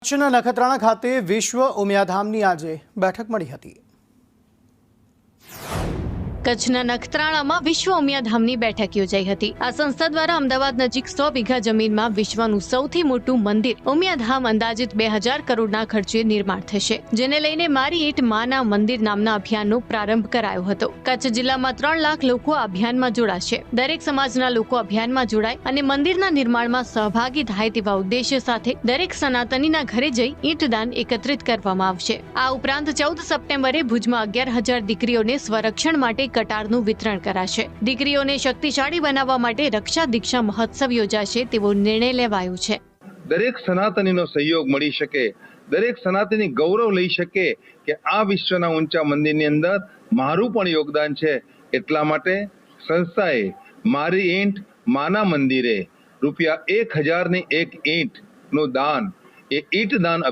કચ્છના નખત્રાણા ખાતે વિશ્વ ઉમિયાધામની આજે બેઠક મળી હતી। કચ્છના નખત્રાણામાં વિશ્વ ઉમિયાધામની બેઠક યોજાઈ હતી। આ સંસ્થા દ્વારા અમદાવાદ નજીક 100 વીઘા જમીનમાં વિશ્વનું સૌથી મોટું મંદિર ઉમિયાધામ અંદાજિત 2000 કરોડના ખર્ચે નિર્માણ થશે, જેને લઈને મારી ઈંટ માના મંદિર નામના અભિયાનનો પ્રારંભ કરાયો હતો। કચ્છ જિલ્લામાં 3 લાખ લોકો આ અભિયાનમાં જોડાશે। દરેક સમાજના લોકો અભિયાનમાં જોડાય અને મંદિરના નિર્માણમાં સહભાગી થાય તેવા ઉદ્દેશ્ય સાથે દરેક સનાતનીના ઘરે જઈ ઈંટદાન એકત્રિત કરવામાં આવશે। આ ઉપરાંત 14 સપ્ટેમ્બરે ભુજમાં 11000 દીકરીઓને સ્વરક્ષણ માટે કટારનું વિતરણ કરાશે। દીકરીઓને શક્તિશાળી બનાવવા માટે રક્ષા દીક્ષા મહોત્સવ યોજાશે તેવો નિર્ણય લેવાયો છે। દરેક સનાતનીનો સહયોગ મળી શકે, દરેક સનાતની ગૌરવ લઈ શકે કે આ વિશ્વના ઊંચા મંદિરની અંદર મારું પણ યોગદાન છે। એટલા માટે સંસ્થાએ મારી ઈંટ માના મંદિરે ₹1000ની એક ઈંટનું દાન એ ઈંટ દાન